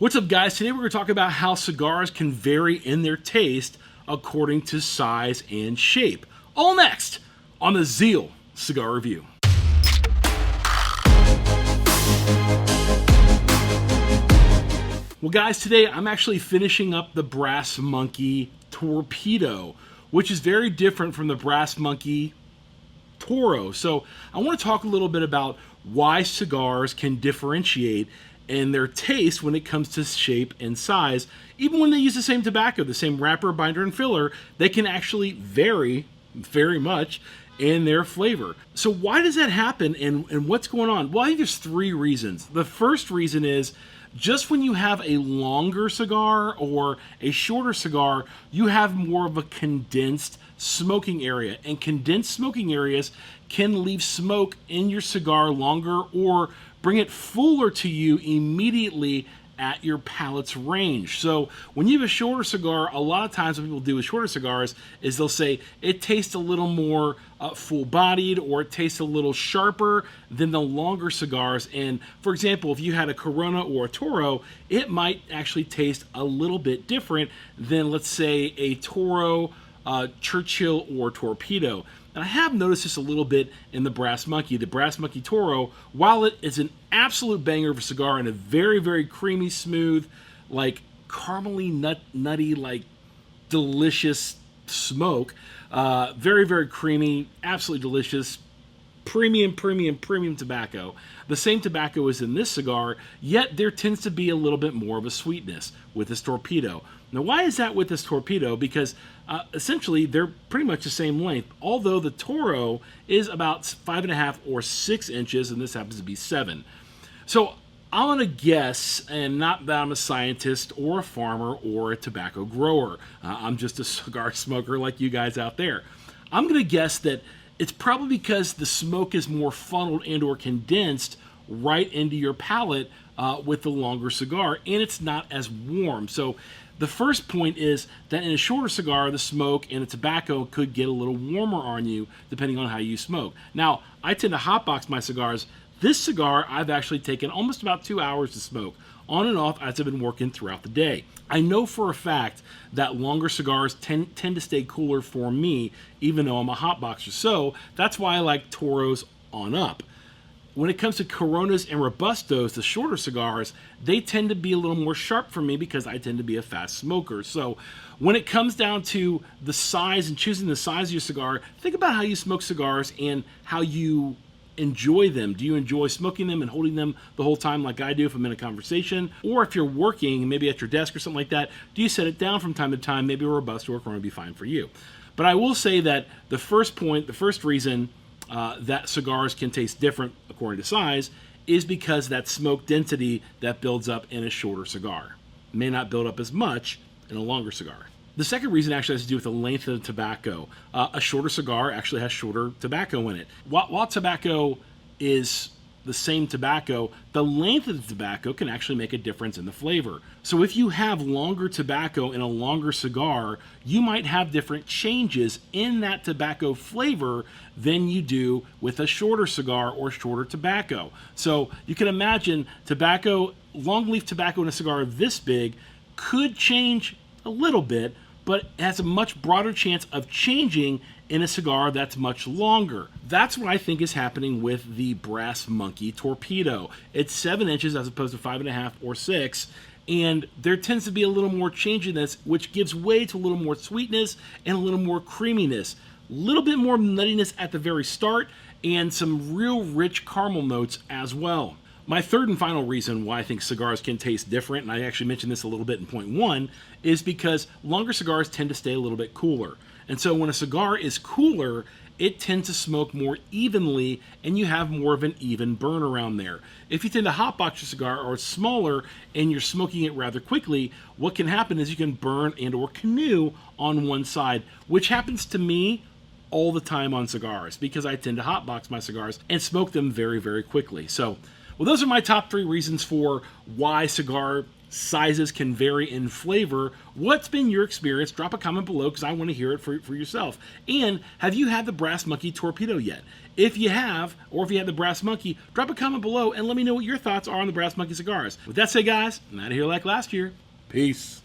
What's up, guys? Today we're going to talk about how cigars can vary in their taste according to size and shape. All next on the Zeal Cigar Review. Well, guys, today I'm actually finishing up the Brass Monkey Torpedo, which is very different from the Brass Monkey Toro. So I want to talk a little bit about why cigars can differentiate in their taste when it comes to shape and size. Even when they use the same tobacco, the same wrapper, binder, and filler, they can actually vary very much in their flavor. So why does that happen, and what's going on? Well, I think there's three reasons. The first reason is just when you have a longer cigar or a shorter cigar, you have more of a condensed smoking area, and condensed smoking areas can leave smoke in your cigar longer or bring it fuller to you immediately at your palate's range. So when you have a shorter cigar, a lot of times what people do with shorter cigars is they'll say it tastes a little more full-bodied, or it tastes a little sharper than the longer cigars. And for example, if you had a Corona or a Toro, it might actually taste a little bit different than, let's say, a Toro, Churchill, or Torpedo. And I have noticed this a little bit in the Brass Monkey. The Brass Monkey Toro, while it is an absolute banger of a cigar and a very, very creamy, smooth, like caramely, nutty, like delicious smoke, very, very creamy, absolutely delicious, premium tobacco. The same tobacco is in this cigar, yet there tends to be a little bit more of a sweetness with this Torpedo. Now, why is that with this Torpedo? Because essentially they're pretty much the same length, although the Toro is about 5.5 or 6 inches, and this happens to be 7. So I'm gonna guess, and not that I'm a scientist or a farmer or a tobacco grower, I'm just a cigar smoker like you guys out there. I'm gonna guess that it's probably because the smoke is more funneled and or condensed right into your palate with the longer cigar, and it's not as warm. So the first point is that in a shorter cigar, the smoke and the tobacco could get a little warmer on you depending on how you smoke. Now, I tend to hotbox my cigars. This cigar, I've actually taken almost about 2 hours to smoke, on and off as I've been working throughout the day. I know for a fact that longer cigars tend to stay cooler for me, even though I'm a hotboxer. So that's why I like Toros on up. When it comes to Coronas and Robustos, the shorter cigars, they tend to be a little more sharp for me because I tend to be a fast smoker. So when it comes down to the size and choosing the size of your cigar, think about how you smoke cigars and how you enjoy them. Do you enjoy smoking them and holding them the whole time like I do if I'm in a conversation? Or if you're working, maybe at your desk or something like that, do you set it down from time to time? Maybe a Robusto or Corona would be fine for you. But I will say that the first reason that cigars can taste different according to size is because that smoke density that builds up in a shorter cigar may not build up as much in a longer cigar. The second reason actually has to do with the length of the tobacco. A shorter cigar actually has shorter tobacco in it. While tobacco is the same tobacco, the length of the tobacco can actually make a difference in the flavor. So if you have longer tobacco in a longer cigar, you might have different changes in that tobacco flavor than you do with a shorter cigar or shorter tobacco. So you can imagine tobacco, long leaf tobacco in a cigar this big could change a little bit, but it has a much broader chance of changing in a cigar that's much longer. That's what I think is happening with the Brass Monkey Torpedo. It's 7 inches as opposed to 5.5 or 6, and there tends to be a little more change in this, which gives way to a little more sweetness and a little more creaminess. A little bit more nuttiness at the very start, and some real rich caramel notes as well. My third and final reason why I think cigars can taste different, and I actually mentioned this a little bit in point 1, is because longer cigars tend to stay a little bit cooler. And so when a cigar is cooler, it tends to smoke more evenly, and you have more of an even burn around there. If you tend to hotbox your cigar, or it's smaller and you're smoking it rather quickly, what can happen is you can burn and or canoe on one side, which happens to me all the time on cigars because I tend to hotbox my cigars and smoke them very, very quickly. So, well, those are my top 3 reasons for why cigar sizes can vary in flavor. What's been your experience? Drop a comment below because I want to hear it for yourself. And have you had the Brass Monkey Torpedo yet? If you have, or if you had the Brass Monkey, drop a comment below and let me know what your thoughts are on the Brass Monkey cigars. With that said, guys, I'm out of here like last year. Peace.